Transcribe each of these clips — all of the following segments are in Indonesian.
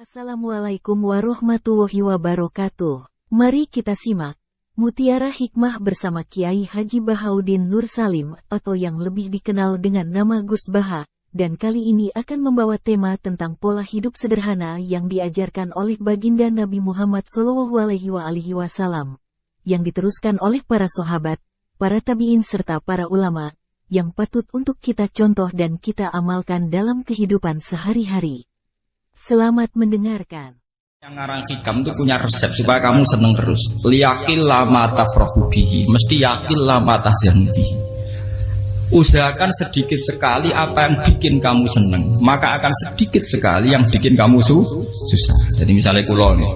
Assalamualaikum warahmatullahi wabarakatuh. Mari kita simak Mutiara Hikmah bersama Kiai Haji Bahaudin Nur Salim atau yang lebih dikenal dengan nama Gus Baha, dan kali ini akan membawa tema tentang pola hidup sederhana yang diajarkan oleh baginda Nabi Muhammad SAW, yang diteruskan oleh para sahabat, para tabi'in serta para ulama, yang patut untuk kita contoh dan kita amalkan dalam kehidupan sehari-hari. Selamat mendengarkan. Yang ngarang hikam itu punya resep supaya kamu seneng terus. Liyakil lama tafrahu bihi, mesti yakil lama tahzanu bihi. Usahakan sedikit sekali apa yang bikin kamu seneng, maka akan sedikit sekali yang bikin kamu susah. Jadi misalnya kulo nih,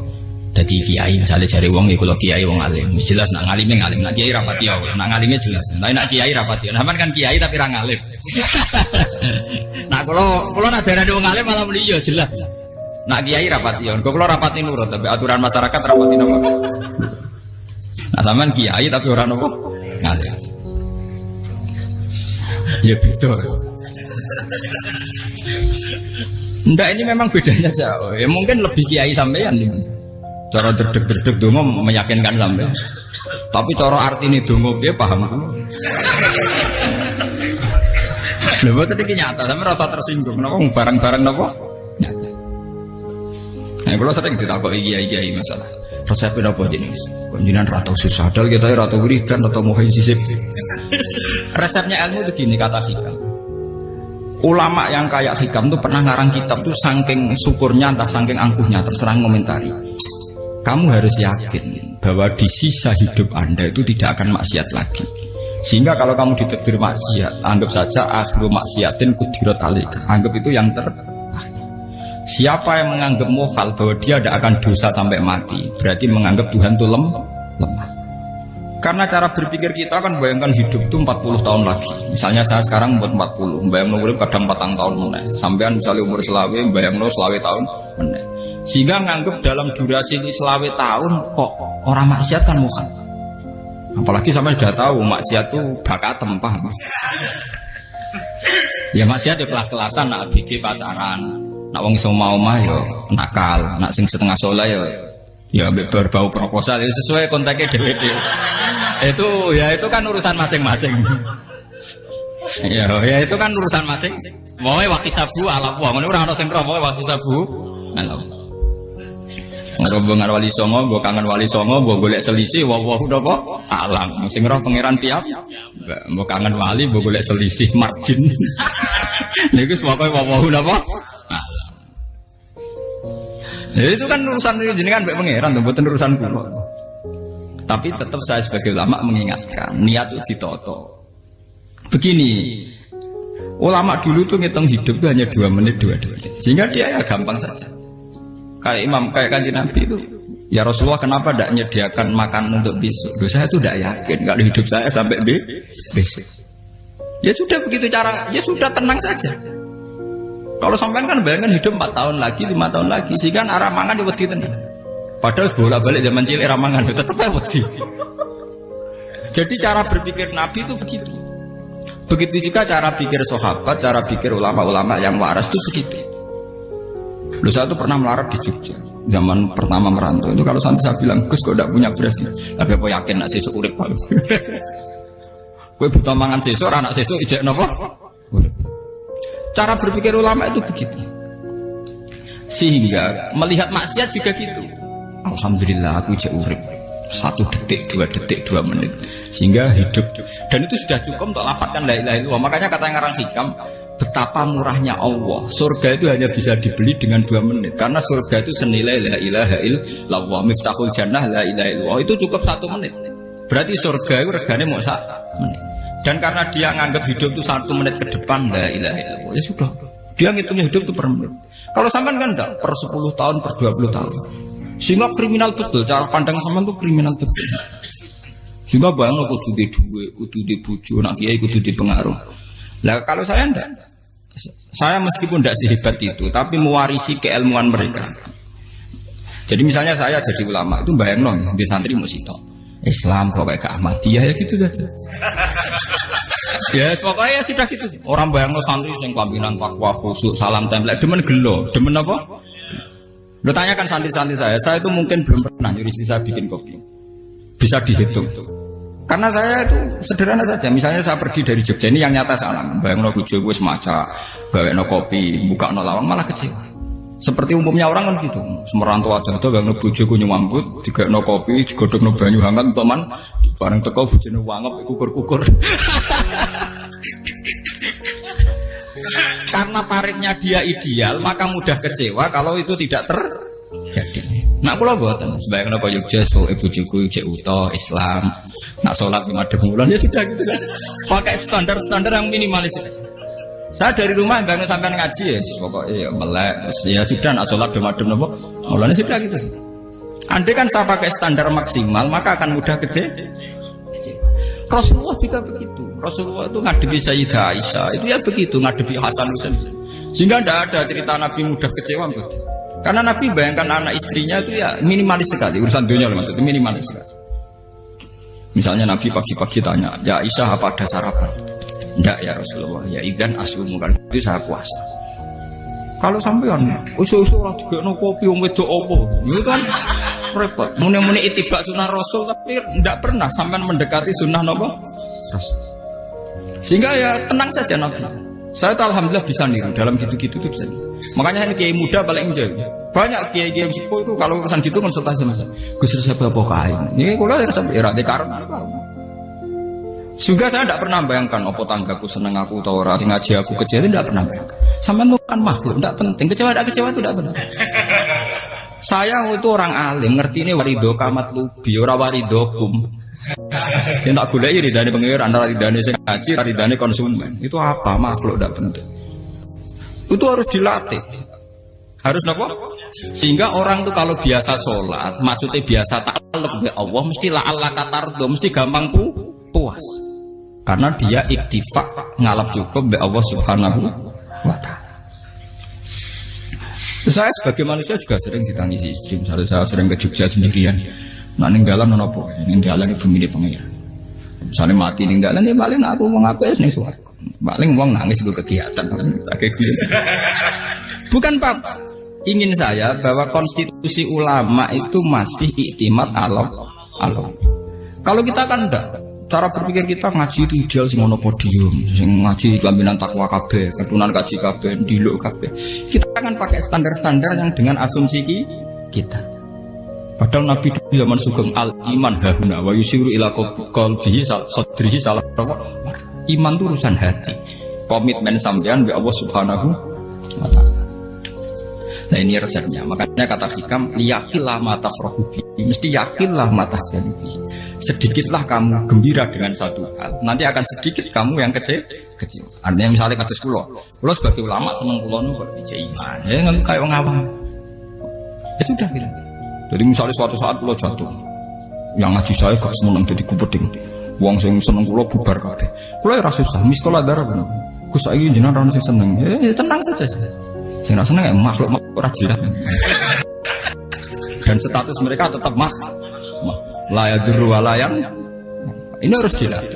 jadi kiai misalnya cari wong ya kulo kiai wong alim, jelas nak ngalimnya ngalim, nak kiai rapati ya, nak ngalimnya jelas. Tapi nak kiai rapati, nah kan kiai tapi ra ngalim. Nah kulo nak darah wong alim malah muni yo jelas. Nak kiai rapati ya, kulo rapati nurut tapi aturan masyarakat rapati napa. Nah sampean kiai tapi ora napa ngalim. Ya betul. Ndak ini memang bedanya jauh. Ya mungkin lebih kiai sampean nih. Cara derdek-derdek dongo meyakinkan sampean. Tapi cara artine dongo piye paham kulo. Lha boten iki nyata, sampe rasa tersinggung napa barang-barang napa? Nyata. Nah, kalau sering ditakoki kiai-kiai masalah resepnya apa jenis? Kunjungan rata usir sadal kita rata wiridan atau mohon sisip. Resepnya ilmu itu gini kata hikam. Ulama yang kayak hikam tuh pernah ngarang kitab tuh saking syukurnya entah saking angkuhnya terserah komentari. Kamu harus yakin bahwa di sisa hidup Anda itu tidak akan maksiat lagi. Sehingga kalau kamu ditakdir maksiat, anggap saja akhiru maksiatin kudirat alika. Anggap itu yang siapa yang menganggap mohal bahwa dia tidak akan dosa sampai mati, berarti menganggap Tuhan itu lemah. Karena cara berpikir kita kan bayangkan hidup itu 40 tahun lagi. Misalnya saya sekarang umur 40, bayang umur kadang 4 tahun meneh. Sampean misalnya umur selawe, bayang selawe tahun meneh. Sehingga menganggap dalam durasi selawe tahun kok orang maksiat kan mohal. Apalagi sampai sudah tahu maksiat itu bakat tempah. Ya maksiat ya kelas-kelasan, nak bikin pacaran. Nak wong iso mau mah yo nakal, nak sing setengah soleh ya berbau proposal ya sesuai kontaknya dhewe-dhewe. Itu kan urusan masing-masing. Ya itu kan urusan masing. Moe waktu sabu ala wong ngono ora ono sing ro moe waktu sabu. Ala. Ngrobongan wali songo, mbok kangen wali songo, mbok golek selisih wae napa? Alam. Sing roh pangeran tiap. Mbok kangen wali, mbok golek selisih margin. Niku pokoke wae napa? Ya, itu kan urusan jenengan mbek pangeran to, mboten urusan kula. Tapi tetap saya sebagai ulama mengingatkan, niat itu ditoto. Begini, ulama dulu tuh ngitung hidup itu hanya 2 menit 2 detik. Sehingga dia ya gampang saja. Kayak imam, kayak kanjeng Nabi itu, ya Rasulullah kenapa tidak menyediakan makan untuk besok? Loh, saya tuh tidak yakin kalau hidup saya sampai besok. Ya sudah begitu cara, ya sudah tenang saja. Kalau sampean kan bayangkan hidup 4 tahun lagi, 5 tahun lagi, sehingga arah mangan ya wedi tenan. Padahal bolak-balik zaman cilik arah mangan ya tetep wedi. Jadi cara berpikir Nabi itu begitu. Begitu juga cara pikir sahabat, cara pikir ulama-ulama yang waras itu begitu. Loh, saya itu pernah melarat di Jogja zaman pertama merantau. Itu kalau sampai saya bilang, Gus kok tidak punya beras, tapi apa yakin nak sesuk urip Pak? Kowe buta mangan sesuk, anak sesuk ijek napa? Cara berpikir ulama itu begitu. Sehingga melihat maksiat juga gitu. Alhamdulillah aku ijek urip 1 detik, 2 detik, 2 menit. Sehingga hidup. Dan itu sudah cukup untuk lafadzkan la ilaha illallah. Makanya kata ngarang hikam, betapa murahnya Allah. Surga itu hanya bisa dibeli dengan 2 menit. Karena surga itu senilai la ilaha illallah. Miftahul jannah la ilaha illallah. Itu cukup 1 menit. Berarti surga itu regane mau 1 menit. Dan karena dia nganggap hidup itu 1 menit ke depan, la ilaha illallah, ya sudah. Dia ngitungnya hidup itu per menit. Kalau sampean kan enggak, per 10 tahun, per 20 tahun. Sehingga kriminal betul, cara pandang sampean itu kriminal betul. Sehingga bayang kudu di duwe, kudu di bojo, nak kiai kudu di pengaruh. Lah kalau saya enggak. Saya meskipun enggak sehebat itu, tapi mewarisi keilmuan mereka. Jadi misalnya saya jadi ulama, itu bayang di santri musito. Islam pokoknya ke Ahmadiyah ya gitu saja. Ya pokoknya ya sudah gitu. Orang bayangno santri sing pampinan takwa khusyuk salam tempel demen gelo, demen apa? Lo tanyakan santri-santri saya itu mungkin belum pernah nyuruh istri saya bikin kopi. Bisa dihitung. Karena saya itu sederhana saja. Misalnya saya pergi dari Jogja, ini yang nyata salah. Bayangno bojo gue semaca, gawekno kopi, buka no lawang malah kecewa. Seperti umumnya orang kan gitu. Semerantau aja tuh bayangno bojo gue nyuambut, digawekno kopi, digodhogno banyu hangat teman, bareng teko bojone wangep kukur-kukur. Karena tarifnya dia ideal, maka mudah kecewa kalau itu tidak terjadi. Nak kula mboten, sebayangno kaya Jogja, bojoku cek uta Islam, nak sholat di madhep bulan ya sudah gitu kan. Pakai standar-standar yang minimalis. Saya dari rumah bangun sampai ngaji ya, pokoknya ya melek, ya sudah nak sholat di madhep napa, mulanya sudah gitu. Andai kan saya pakai standar maksimal, maka akan mudah kecewa. Rasulullah juga begitu. Rasulullah itu ngadepi Sayyidah Aisyah, itu ya begitu, ngadepi Hasan Husain. Sehingga tidak ada cerita Nabi mudah kecewa begitu. Karena Nabi bayangkan anak istrinya itu ya minimalis sekali, urusan dunia maksudnya minimalis sekali. Misalnya Nabi pagi-pagi tanya, ya Aisyah apa ada sarapan? Enggak ya Rasulullah, ya idzan asumu, kan itu saya puasa. Kalau sampean usul-usul ora digekno kopi wong wedok opo? Itu kan repot. Muni-muni itibak sunnah Rasul tapi tidak pernah sampean mendekati sunnah napa? Rasul. Sehingga ya tenang saja Nabi. Saya tuh alhamdulillah bisa niru dalam gitu-gitu tuh bisa. Makanya ini kiai muda paling enjoy. Banyak kiai-kiai sepuh itu kalau urusan gitu konsultasi sama saya. Gus siapa apa kae. Ini kula ya sampe ra karena juga saya tidak pernah bayangkan apa tanggaku seneng aku atau orang ngaji aku kecewa, tidak pernah bayangkan. Sampai itu kan makhluk, tidak penting. Kecewa itu tidak benar. Saya itu orang alim, ngerti ini warido kamat lubi, ora warido kum. Yang tak boleh ridane pengiran, antara ridane sing ngaji, ridane konsumen. Itu apa makhluk tidak penting. Itu harus dilatih. Harus apa? Sehingga orang itu kalau biasa sholat, maksudnya biasa ta'alluq bi Allah, mesti la'alla katardo, mesti gampang puas. Karena dia iktifak ngalap cukup be Allah Subhanahu wa ta'ala. Saya sebagai manusia juga sering ditangisi istri. Misalnya saya sering ke Jogja sendirian. Nah ninggalan nopo, ninggalan ibu milih pengira. Misalnya mati ninggalan ya paling aku mau ngapain nih suara. Paling uang nangis gue kegiatan. Bukan Pak. Ingin saya bahwa konstitusi ulama itu masih iktimat Allah. Kalau kita kan enggak. Cara berpikir kita ngaji itu ideal sing ono podium, sing ngaji kelaminan takwa kabeh, ketunan kaji kabeh, diluk kabeh. Kita akan pakai standar-standar yang dengan asumsi kita. Padahal Nabi di zaman sugeng al iman hahuna wa yusiru ila qalbihi sadrihi salah. Iman itu urusan hati. Komitmen sampean be Allah Subhanahu wa taala. Nah ini resepnya. Makanya kata hikam yakinlah mata frohubi, mesti yakinlah mata selibi. Sedikitlah kamu gembira dengan satu hal, nanti akan sedikit kamu yang kecil. Artinya misalnya kata pulau sebagai ulama seneng pulau nu iman, ya nggak kayak orang awam. Ya sudah gitu. Jadi misalnya suatu saat pulau jatuh, yang ngaji saya gak seneng jadi kupeding, uang saya seneng pulau bubar kabeh. Pulau rasa susah, miskola darah benar. Gus saya jenengan orang sih seneng, ya tenang saja. Saya rasa seneng makhluk rajilah. Dan status mereka tetap layak durwalayang. Ini harus dilatih.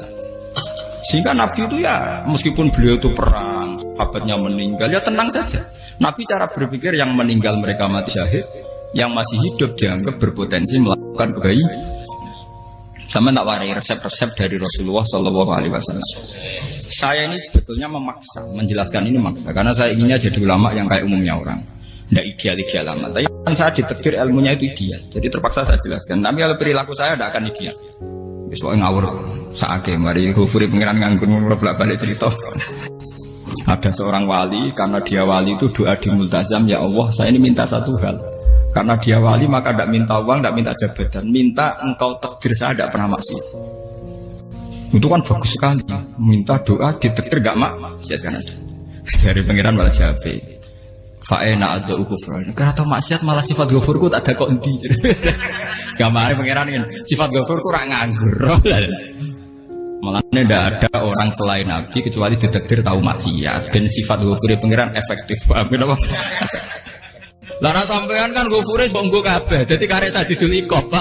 Sehingga Nabi itu ya meskipun beliau itu perang, sahabatnya meninggal, ya tenang saja. Nabi cara berpikir yang meninggal mereka mati syahid, yang masih hidup dianggap berpotensi melakukan kebaikan. Sama tak warai resep-resep dari Rasulullah SAW. Saya ini sebetulnya memaksa, menjelaskan ini maksa, karena saya inginnya jadi ulama yang kayak umumnya orang. Tidak ideal amat. Tapi kan saya ditekdir ilmunya itu ideal. Jadi terpaksa saya jelaskan. Tapi kalau perilaku saya tidak akan ideal. Soalnya ngawur. Saake mari hufuri pengiran nganggur bolak-balik cerita. Ada seorang wali, karena dia wali itu doa di multazam, ya Allah saya ini minta satu hal. Karena dia wali maka tidak minta uang, tidak minta jabatan, minta engkau takdir saya tidak pernah maksiat. Itu kan bagus sekali. Minta doa ditakdir gak maksiat kan ada. Dari pengiran malah Syafi'i. Fa'ena ada ukufran. Karena tahu maksiat malah sifat ghafurku tak ada kondi. Gambarnya pengiran ini sifat ghafurku rak nganggur. Malah ini tidak ada orang selain Nabi kecuali ditakdir tahu maksiat. Dan sifat ghafurnya pengiran efektif. Amin apa? Lara sampean kan ghafurnya bonggo kabeh. Jadi karek sadidul ikop.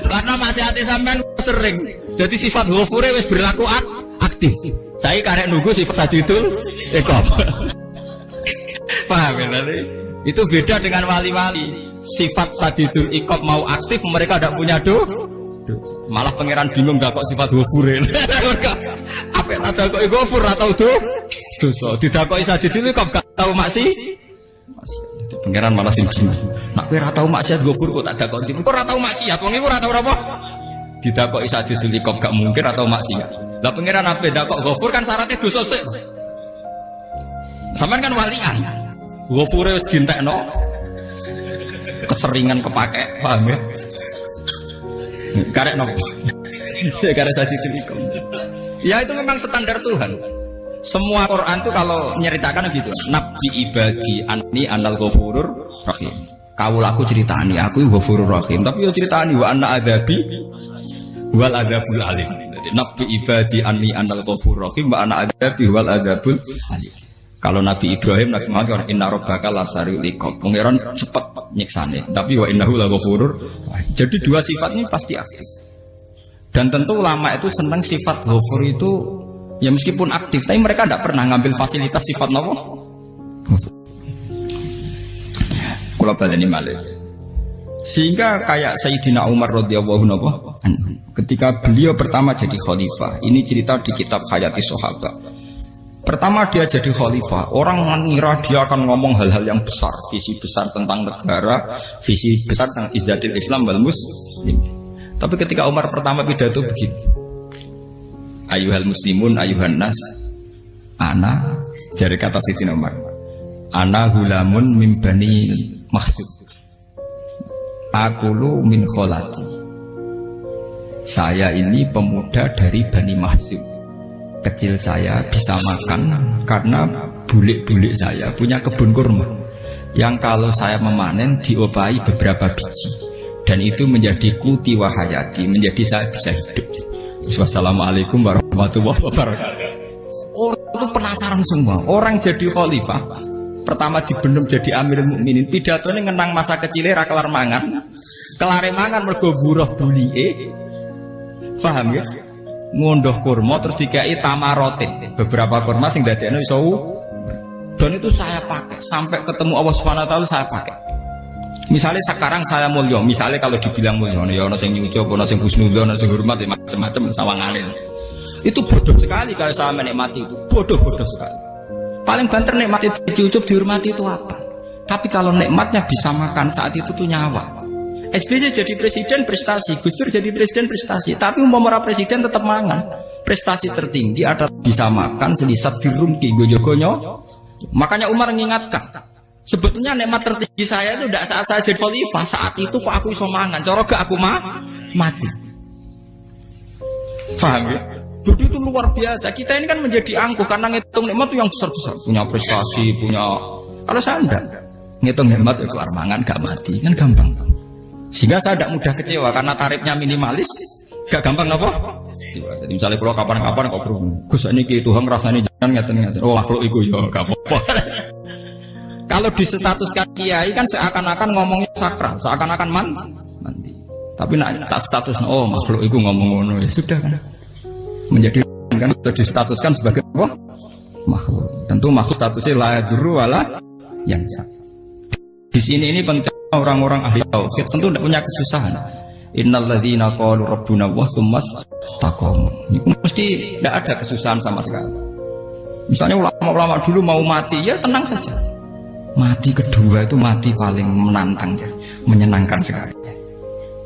Karena maksiatnya sampean sering. Jadi sifat ghafurnya wis berlaku aktif. Saya karek nunggu sifat sadidul ikop. Paham ya tadi? Itu beda dengan wali-wali. Sifat sadidul iqab mau aktif, mereka tidak punya malah pangeran bingung gak kok sifat ghafurin. Apa yang ada kok ghafur atau dosa? Didakoki sadidul iqab gak tahu maksiat. Pangeran malah sing bingung. Nak kowe ora tau maksiat ghafur kok tak dakoki. Kok ora tau maksiat, wong iku ora tau apa? Didakoki sadidul iqab gak mungkin atau maksiat. Lah pangeran ape dakok ghafur kan syaratnya dosa sik. Sampean kan walian. Ghafure wis dintekno. Keseringan kepake, paham ya? Karek nopo. Karek sadidul iqab. Ya itu memang standar Tuhan. Semua Quran itu kalau nyeritakan gitu. Nabi ibadi anni anal ghafurur rahim. Kawulaku ceritani aku ghafurur rahim, tapi yo ceritani wa anna adabi wal adabul alim. Jadi nabi ibadi anni anal ghafurur rahim wa anna adabi wal adabul alim. Kalau Nabi Ibrahim, Nabi Muhammad, inna rabbaka lasariul iqab. Pangeran cepat nyiksane, tapi wa innahu laghafurur. Jadi dua sifat ini pasti aktif. Dan tentu ulama itu senang sifat ghafur itu ya meskipun aktif, tapi mereka tidak pernah ngambil fasilitas sifat nopo. Kula baleni malih. Sehingga kayak Sayyidina Umar radhiyallahu anhu ketika beliau pertama jadi khalifah, ini cerita di kitab Hayati Sahabat. Pertama dia jadi khalifah, orang mengira dia akan ngomong hal-hal yang besar, visi besar tentang negara, visi besar tentang izzatil Islam wal muslim. Tapi ketika Umar pertama pidato begini, ayuhal muslimun ayuhan nas, ana, jari kata Sayyidina Umar, ana hulamun min bani Mahsud, akulu min kholati. Saya ini pemuda dari Bani Mahsud. Kecil saya bisa makan karena bulik-bulik saya punya kebun kurma yang kalau saya memanen diopahi beberapa biji dan itu menjadi kuti wahayati, menjadi saya bisa hidup. Wassalamualaikum warahmatullahi wabarakatuh. Orang itu penasaran semua. Orang jadi khalifah pertama dibenem jadi Amirul Mukminin, pidatonya ngenang masa kecilnya ra kelar mangan, kelare mangan mergo buruh bulike. Paham ya? Ngunduh kurma terus dikai tamarotin, beberapa kurma sing dadekno iso. Dan itu saya pakai sampai ketemu Allah Subhanahu wa taala, saya pakai. Misalnya sekarang saya mulya, misalnya kalau dibilang mulya ya ana sing nyucuk, ana sing husnudzon, ana sing hormat, macam-macam sawangane. Itu bodoh sekali kalau saya menikmati itu, bodoh sekali. Paling banter nikmati diucup dihormati itu apa? Tapi kalau nikmatnya bisa makan saat itu tuh nyawa. SBY jadi presiden prestasi, Gus Dur jadi presiden prestasi, tapi umpama presiden tetap mangan. Prestasi tertinggi ada bisa makan selisat dirumki gojo-gonyo. Makanya Umar mengingatkan, sebetulnya nikmat tertinggi saya itu tidak saat saya jadi khalifah, saat itu kok aku iso mangan, cara gak aku mati. Paham ya? Jadi itu luar biasa. Kita ini kan menjadi angkuh karena ngitung nikmat itu yang besar-besar, punya prestasi, punya. Kalau saya enggak ngitung nikmat itu kelar mangan gak mati, kan gampang. Sehingga saya tidak mudah kecewa karena tarifnya minimalis, gak gampang apa? Jadi misalnya kalau kapan-kapan kok bro, Gus ini Tuhan rasanya jangan ngeten-ngeten. Oh makhluk itu ya gak apa-apa. Kalau disetatuskan kiai kan seakan-akan ngomongnya sakral, seakan-akan mandi. Tapi nak tak status, oh makhluk itu ngomong-ngomong ya sudah kan. Menjadi kan sudah distatuskan sebagai apa? Makhluk. Tentu makhluk statusnya la yadurru wala yanfa. Di sini ini penting. Orang-orang ahli tauhid tentu tidak punya kesusahan. Innalladzina qalu rabbuna wa tsummas taqamu. Itu mesti tidak ada kesusahan sama sekali. Misalnya ulama-ulama dulu mau mati ya tenang saja. Mati kedua itu mati paling menantang ya, menyenangkan sekali.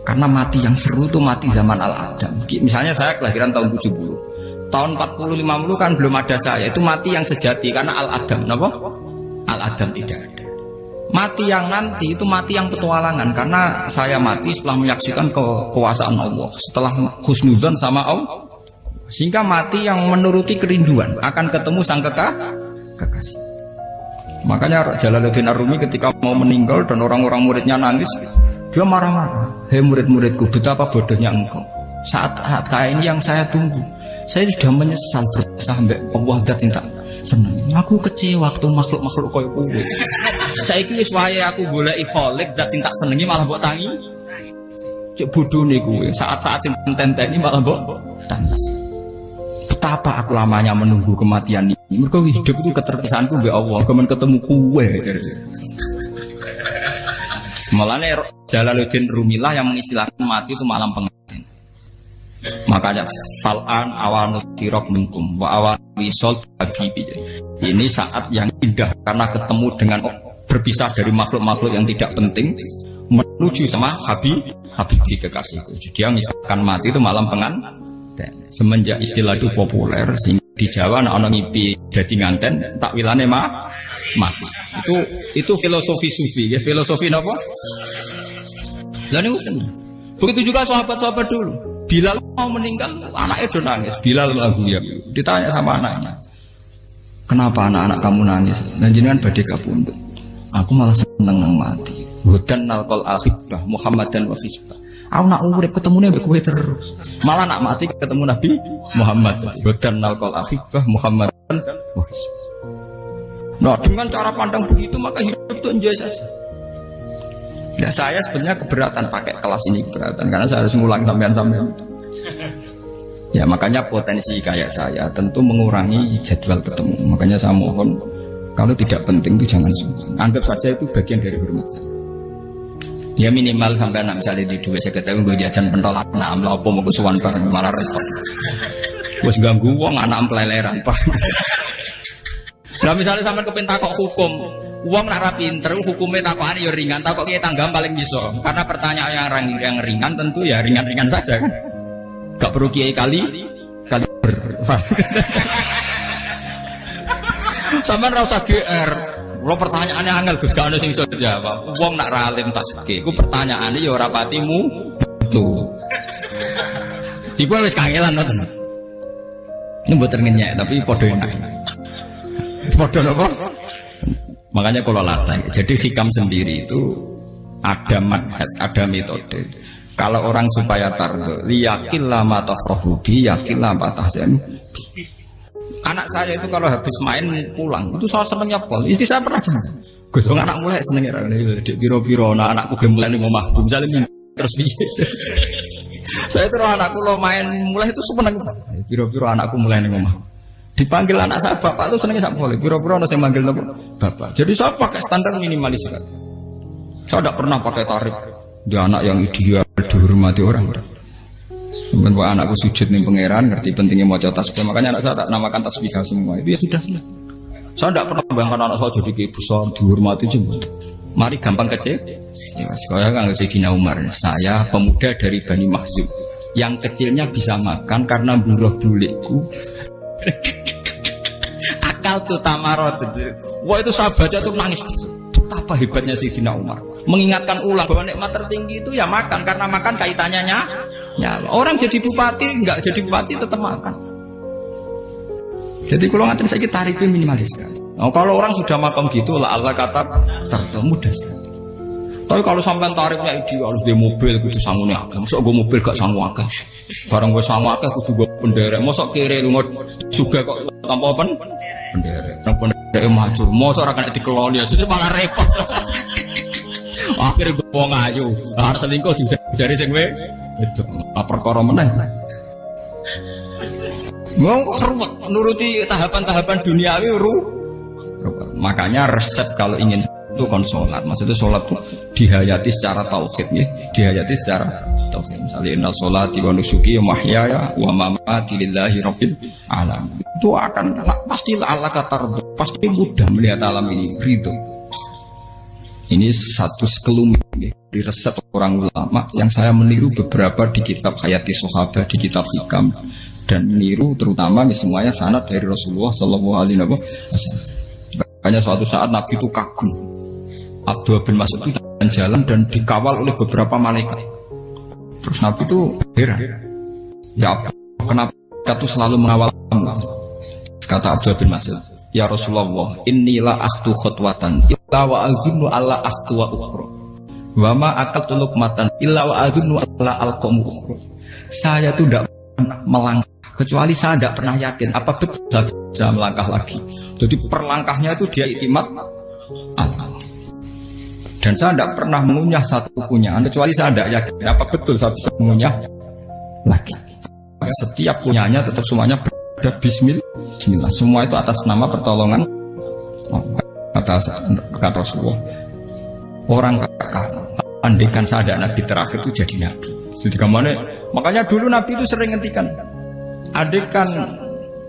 Karena mati yang seru itu mati zaman Al-Adam. Misalnya saya kelahiran tahun 70. Tahun 40-50 kan belum ada saya. Itu mati yang sejati karena Al-Adam. Kenapa? Al-Adam tidak ada. Mati yang nanti itu mati yang petualangan karena saya mati setelah menyaksikan kekuasaan Allah, setelah husnudzon sama Allah, sehingga mati yang menuruti kerinduan akan ketemu sang kekasih. Makanya Jalaluddin Ar-Rumi ketika mau meninggal dan orang-orang muridnya nangis, dia marah-marah. Hei murid-muridku, betapa bodohnya engkau. Saat kayak ini yang saya tunggu, saya sudah menyesal sampai Allah dat cinta. Senang. Aku kecewa waktu makhluk-makhluk koyo kowe. Saiki wis wayahe aku goleki kholik dak sing tak senengi malah mbok tangi. Cek bodhone kowe. Saat-saat sing tenteni malah mbok tangis. Betapa Kenapa aku lamanya menunggu kematian ini? Mergo hidup itu keterpisahanku mbek Allah, kemen ketemu kowe. Mulane Jalaluddin Rumilah yang mengistilahkan mati itu malam pengantin. Makanya fal'an awanus tirok minkum wa awan wisol habibi. Ini saat yang indah karena ketemu dengan berpisah dari makhluk-makhluk yang tidak penting menuju sama Habibi kekasihku. Jadi dia misalkan mati itu malam pengantin. Semenjak istilah itu populer sehingga di Jawa ana ngipi dadi nganten takwilane mati. Itu filosofi sufi, ya filosofi napa? Lah niku begitu juga sahabat-sahabat dulu. Bilal mau meninggal, anaknya do nangis. Bilal lagu ya. Ditanya sama anaknya, kenapa anak-anak kamu nangis? Dan jenengan badhe kapundhut. Aku malah seneng nang mati. Hudan nalqal akhibah Muhammadan wa hisbah. Aku nak urip ketemune mbek kowe terus. Malah nak mati ketemu Nabi Muhammad. Hudan nalqal akhibah Muhammadan wa hisbah. Nah, dengan cara pandang begitu maka hidup itu enjoy saja. Ya saya sebenarnya keberatan pakai kelas ini, keberatan karena saya harus ngulang sampean-sampean. Ya makanya potensi kayak saya tentu mengurangi jadwal ketemu. Makanya saya mohon kalau tidak penting itu jangan sungkan. Anggap saja itu bagian dari hormat saya. Ya minimal sampai anak misalnya di dua saya ketemu gue jajan pentol nah apa mau kesuwan bareng malah repot. Wes ganggu wong anak peleleran pak. Nah misalnya sampai kepentak kok hukum, uang nak pinter, hukumnya takokan ya ringan, takok kita tanggam paling bisa. Karena pertanyaan yang ringan tentu ya ringan-ringan saja. Gak perlu kiai kali ber. Sampai rasa GR, lo pertanyaannya angel Gus gak ada sing iso jawab. Uang nak ralim tasbih, ku pertanyaannya ya ora patimu tuh. Iku wis kangelan ngoten. Ini buat terngenyek tapi podo enak. Podo apa? Makanya kalau latih. Jadi hikam sendiri itu ada manhaj, ada metode. Kalau orang supaya tardo, yakin lama tafrohubi, yakin lama tahsen. Anak saya itu kalau habis main pulang, itu saya senengnya pol. Istri saya pernah jangan. Gus, anak mulai senengnya. Biro-biro, anakku gemulai nih ngomah. Misalnya terus bisa. Saya terus anakku lo main mulai itu seneng. Biro-biro anakku mulai nih ngomah. Dipanggil anak saya bapak itu senengnya tak boleh. Biro-biro ada yang manggil bapak. Jadi saya pakai standar minimalis. Saya tidak pernah pakai tarif. Dia anak yang ideal dihormati orang. Mungkin buat anakku sujud nih pangeran, ngerti pentingnya mau tasbih. Makanya anak saya tak namakan tasbih semua. Itu ya sudah selesai. Saya tidak pernah bayangkan anak saya jadi kayak besar dihormati cuma. Mari gampang kecil. Ya, saya kan Sayyidina Umar. Saya pemuda dari Bani Mahzub. Yang kecilnya bisa makan karena buruh bulikku. Akal tuh tamarot. Wah itu saya baca tuh nangis. Betapa hebatnya Sayyidina Umar. Mengingatkan ulang bahwa nikmat tertinggi itu ya makan karena makan kaitannya nyawa. Orang jadi bupati enggak jadi bupati tetap makan. Jadi kalau ngantin saya tarifnya minimalis kan. Nah, kalau orang sudah makan gitu lah Allah kata termudah sekali. Tapi kalau sampai tarifnya ideal harus di mobil kudu sangune akeh. Mosok gue mobil gak sangu akeh. Barang gue sangu akeh kudu gue penderek. Mosok kere lunga juga kok tanpa penderek. Nang penderek maju. Mosok ora kena dikeloni jadi malah repot. Akhirnya gue wong ayu. Harus selingkuh dari sing we itu perkara meneh. Wong ruwet nuruti tahapan-tahapan duniawi makanya resep kalau ingin itu kon sholat. Maksudnya sholat itu dihayati secara tauhid ya. Dihayati secara tauhid. Misalnya innal sholati wa nusuki wa mahyaya wa mamati lillahi rabbil alamin. Itu akan pasti Allah katar pasti mudah melihat alam ini ridho. Ini satu sekelumit ya, di resep orang ulama yang saya meniru beberapa di kitab Hayati Sahabat, di kitab Hikam dan meniru terutama semuanya sanad dari Rasulullah Shallallahu Alaihi Wasallam. Hanya suatu saat Nabi itu kagum. Abdullah bin Mas'ud itu jalan dan dikawal oleh beberapa malaikat. Terus Nabi itu heran. Ya kenapa kita tuh selalu mengawal kamu? Kata Abdullah bin Mas'ud, ya Rasulullah, inilah akhtu khutwatan illa wa azunnu alla akhtu wa ukhra wa ma akaltu luqmatan illa wa azunnu alla alqamu ukhra. Saya tuh tidak pernah melangkah kecuali saya tidak pernah yakin apa betul saya bisa melangkah lagi. Jadi perlangkahnya itu dia iktimat Allah. Dan saya tidak pernah mengunyah satu kunyahan kecuali saya tidak yakin apa betul saya bisa mengunyah lagi. Setiap kunyahnya tetap semuanya ada bismillah. Semua itu atas nama pertolongan kata Rasulullah. Orang kakak, andaikan saya ada nabi terakhir itu jadi nabi. Jadi kemana? Makanya dulu nabi itu sering ngendikan, andaikan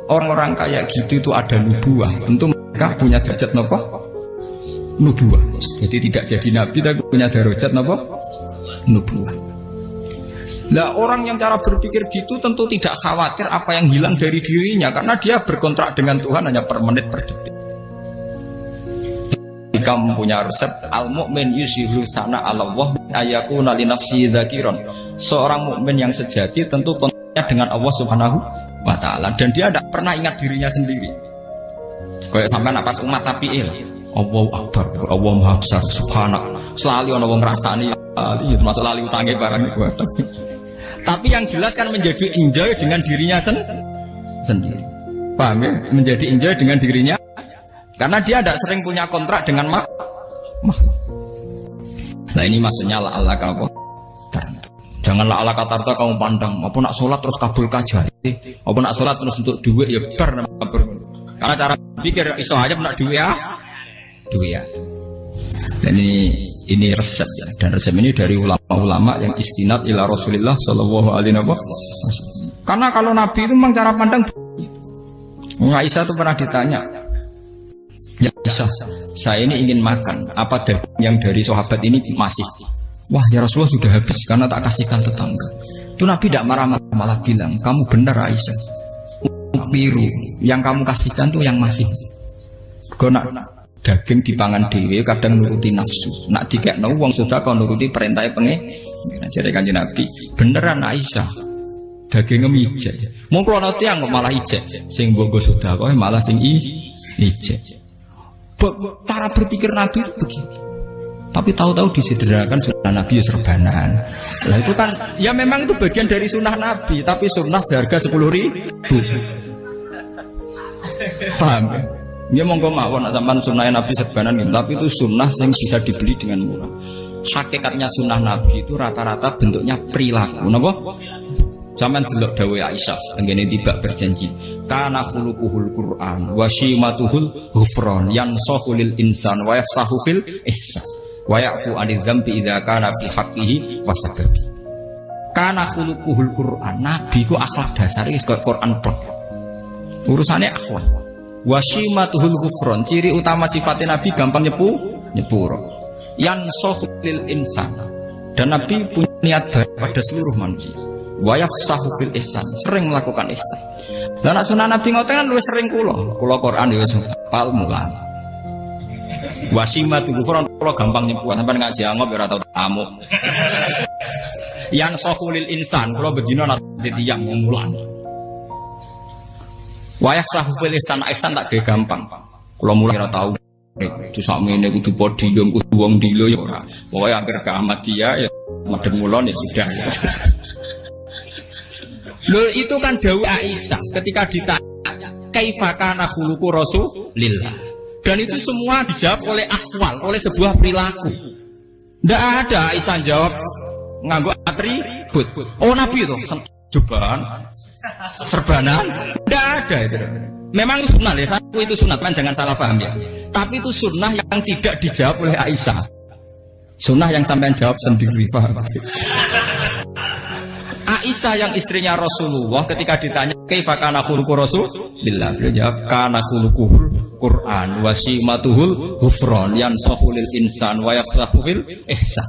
orang-orang kayak gitu itu ada nubuah, tentu mereka punya derajat apa? Nubuah. Jadi tidak jadi nabi tapi punya derajat apa? Nubuah. Lah orang yang cara berpikir gitu tentu tidak khawatir apa yang hilang dari dirinya, karena dia berkontrak dengan Tuhan hanya per menit per detik. Kamu punya resep al-mu'min yusiru sana Allah ayakuna li nafsi dzakiron. Seorang mukmin yang sejati tentu kontaknya dengan Allah Subhanahu wa taala dan dia tidak pernah ingat dirinya sendiri. Kayak sampai pas umat tapiil, Allahu akbar, Allah maha besar, subhanak. Selalu ana wong ngrasani itu masuk lali utange barang iku. Tapi yang jelas kan menjadi enjoy dengan dirinya sendiri. Paham ya? Menjadi enjoy dengan dirinya. Karena dia tidak sering punya kontrak dengan makhluk. Nah ini maksudnya Allah apa? Janganlah Allah kata kamu pandang. Apa nak sholat terus kabul kaja. Apa nak sholat terus untuk duit ya ber. Karena cara pikir iso aja nak duit ya. Dan ini resep ya. Dan resep ini dari ulama-ulama yang istinad ila Rasulillah Shallallahu Alaihi Wasallam. Karena kalau Nabi itu memang cara pandang. Aisyah itu pernah ditanya. Ya Aisyah, saya ini ingin makan. Apa daging yang dari sahabat ini masih? Wah ya Rasulullah sudah habis karena tak kasihkan tetangga. Itu Nabi tidak marah-marah, malah bilang, kamu benar Aisyah. Biru yang kamu kasihkan tuh yang masih. Kau nak daging dipangan dewe kadang nuruti nafsu. Nak dikekno wong sudah kau nuruti perintah pengen. Jadi kanjeng Nabi beneran Aisyah. Dagingnya mijek. Mau kalau nanti yang malah ijek. Sing bogo sudah kau malah sing ijek. Cara berpikir Nabi itu begini. Tapi tahu-tahu disederhanakan sunnah Nabi ya serbanan. Lah itu kan ya memang itu bagian dari sunnah Nabi, tapi sunnah seharga 10.000. Paham ya? Ya monggo mawon sampean sunnah Nabi serbanan gitu, tapi itu sunnah yang bisa dibeli dengan murah. Hakikatnya sunnah Nabi itu rata-rata bentuknya perilaku. Napa? Zaman delok dawuh Aisyah tengene tibak berjanji kana khuluquhul Qur'an wa shimatuhul ghufran yansahu lil insan wa yafsahu fil ihsan wa ya'fu 'anil dzambi idza kana fi haqqihi wasababi. Kana khuluquhul Qur'an, nabi ku akhlak dasare wis kaya Quran plek. Urusane akhlak. Wa shimatuhul ghufran, ciri utama sifatnya nabi gampang nyepuro. Yansahu lil insan, dan nabi punya niat baik pada seluruh manusia. Wayaf sahufil ihsan, sering melakukan ihsan. Dan sunnah Nabi ngoten kan luwih sering kula Quran ya wis hafal mulang. Wasimatu Quran kula gampang nyebut sampean ngaji angop ora tau tamu. Yang sahulil insan kula bedina nate tiyang mulang. Wayaf sahufil ihsan tak ge gampang. Kula mulang ora tau. Itu sakmene kudu podium kudu wong dilo ya ora. Pokoke akhir kiamat dia ya madhep mulon ya sudah. Loh itu kan dawuh Aisyah ketika ditanya kaifa kana khuluqu Rasulillah. Dan itu semua dijawab oleh ahwal, oleh sebuah perilaku. Tidak ada Aisyah jawab nganggo atribut. Oh Nabi itu jubahan, serbanan, tidak ada itu. Memang itu sunnah ya, itu sunnah kan jangan salah paham ya. Tapi itu sunnah yang tidak dijawab oleh Aisyah. Sunnah yang sampean jawab sendiri paham. Aisyah yang istrinya Rasulullah ketika ditanya kaifa kana khuluqu Rasulillah, beliau jawab kana khuluquhul Qur'an wa simatuhul ghufran yansahu lil insan wa yafsahu fil ihsan.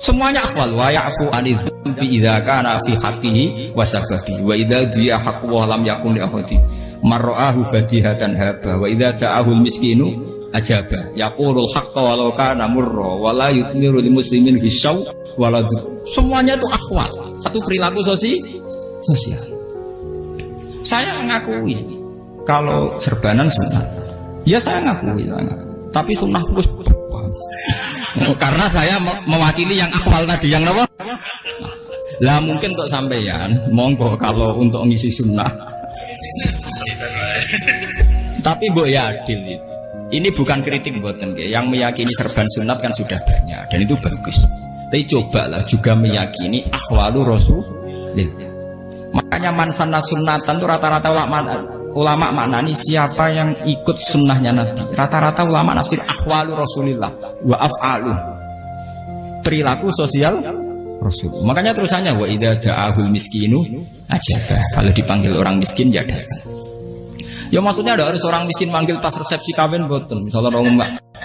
Semuanya akwal wa ya'fu 'anil dzambi idza kana fi haqqihi wa sababi wa idza dia haqqu wa lam yakun li ahadi mar'ahu badihatan haba wa idza ta'ahul miskinu ajaba yaqulul haqqa walau kana murra wa la yutmiru lil muslimin hisaw wala. Semuanya itu akwal, satu perilaku sosial. Saya mengakui kalau serbanan sunnah, ya saya ngakui. Tapi sunnah terus karena saya mewakili yang akwal tadi, yang apa? Lah mungkin kok sampeyan, monggo kalau untuk ngisi sunnah. Tapi mbok ya adil itu. Ini bukan kritik mboten nggih. Yang meyakini serban sunat kan sudah banyak dan itu bagus. Tapi cobalah juga meyakini ahwalu Rasulillah. Makanya mansan sunnatan itu rata-rata ulama maknani siapa yang ikut sunnahnya Nabi. Rata-rata ulama nafsir ahwalu Rasulillah wa af'alu, perilaku sosial Rasul. Makanya terusannya wa idza ja'ahul miskinu ajaba. Kalau dipanggil orang miskin ya datang. Ya maksudnya ada harus orang miskin manggil pas resepsi kawin boten. Misalnya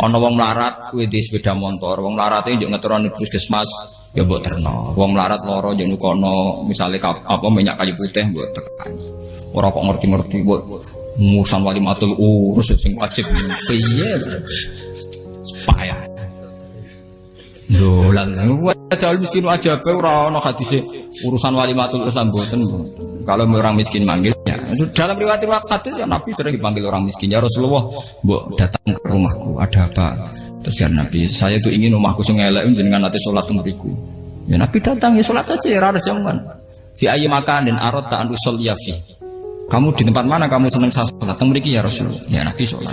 ana wong melarat kuwi di sepeda motor, wong melarat iki yo ngeteroni puskesmas ya mbok terno. Wong melarat loro yo nukono misale apa minyak kayu putih mbok tekani. Ora kok ngerti-ngerti mbok musan walimatul urus sing wajib piye. Payah. Lho lan wajal miskin aja pe ora ana hadise urusan walimatul urus mboten. Kalau orang miskin manggil ya dalam riwayat hadis ya Nabi sering dipanggil orang miskin. Ya Rasulullah, mbok datang ke rumahku, ada apa? Terus ya Nabi, saya tuh ingin rumahku sing elek jenengan nate salat teng mriku. Ya Nabi datang ya salat aja ya ora jaman. Fi ayyi makanin aradta an usolliya fi. Kamu di tempat mana kamu seneng salat teng mriki ya Rasulullah. Ya Nabi salat.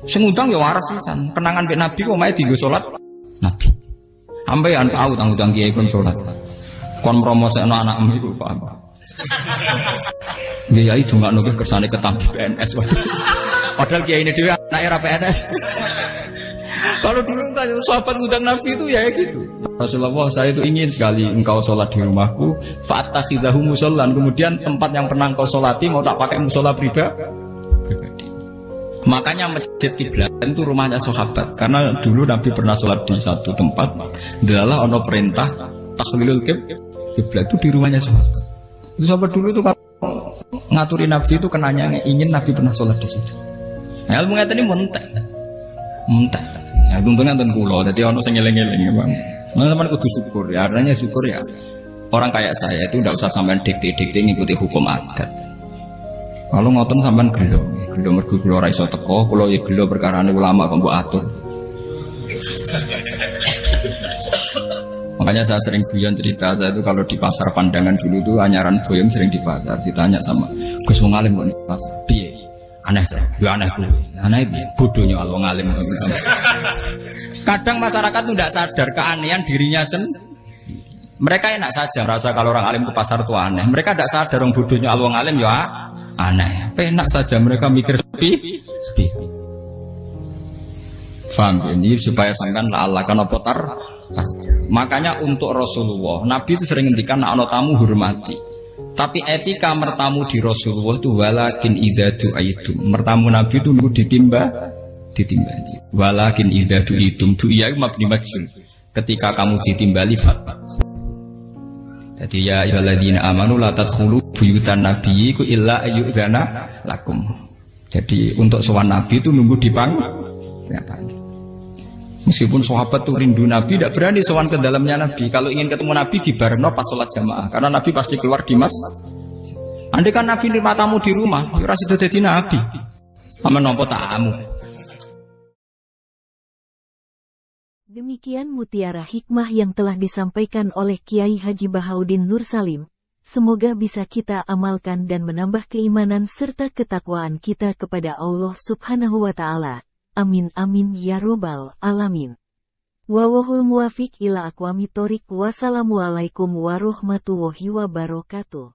Sing ngundang ya waras pisan. Kenangan mek Nabi kok mae dienggo salat Nabi. Ambean tau tanggung kiai kon salat. Kon promosekno anakmu iku paham. Dia itu nggak nugih kersane ketampi PNS. Padahal kiai ini dia anak era PNS. Kalau dulu kan sahabat ngundang Nabi itu ya gitu. Rasulullah, saya itu ingin sekali engkau sholat di rumahku. Fa'takhidahu musollan. Kemudian tempat yang pernah engkau sholati mau tak pakai musola pribadi. Makanya masjid kiblat itu rumahnya sahabat. Karena dulu Nabi pernah sholat di satu tempat. Adalah ono perintah takhlilul kiblat itu di rumahnya sahabat. Sahabat dulu itu kalau ngaturi Nabi itu kenanya ingin Nabi pernah sholat di situ. Nah, ilmu ngeten ini mentek. Ya untungnya ten kula, dadi ono sing eling-eling ya, Bang. Teman-teman kudu syukur ya, artinya syukur ya. Orang kayak saya itu tidak usah sampean dikte-dikte ngikuti hukum adat. Kalau ngoten sampean gelo mergo kula ora iso teko, kula ya gelo perkarane ulama kok mbok atur. Makanya saya sering guyon cerita, saya itu kalau di pasar Pandangan dulu itu anyaran boyong sering di pasar, ditanya sama Gus wong alim kok di pasar, piye? Aneh, ya aneh kuwi. Aneh piye? Bodohnya wong alim. Kadang masyarakat itu tidak sadar keanehan dirinya sendiri. Mereka enak saja merasa kalau orang alim ke pasar itu aneh. Mereka tidak sadar orang bodohnya wong alim ya aneh. Enak saja mereka mikir sepi. Faham ini supaya sampean Allah kan apa tar. Makanya untuk Rasulullah, Nabi itu sering ngendikan ana tamu hormati. Tapi etika mertamu di Rasulullah itu walakin idza du'aitum. Mertamu Nabi itu nunggu ditimbali. Walakin idza du'itum du'iya mabni majhul. Ketika kamu ditimbali fat. Jadi ya ayyuhalladzina amanu la tadkhulu buyutan nabiyyi illa ayyudzana lakum. Jadi untuk sowan Nabi itu nunggu dipang. Ya, meskipun sahabat tuh rindu Nabi, tidak berani sowan ke dalamnya Nabi. Kalau ingin ketemu Nabi di barno pas sholat jamaah, karena Nabi pasti keluar di mas. Andai kan Nabi lima tamu di rumah, ya sudah jadi Nabi. Aman nompo tamu. Demikian mutiara hikmah yang telah disampaikan oleh Kiai Haji Bahaudin Nur Salim. Semoga bisa kita amalkan dan menambah keimanan serta ketakwaan kita kepada Allah Subhanahu wa Ta'ala. Amin amin ya robbal alamin. Wallahul muwafiq ila aqwamit thoriq. Wassalamualaikum warahmatullahi wabarakatuh.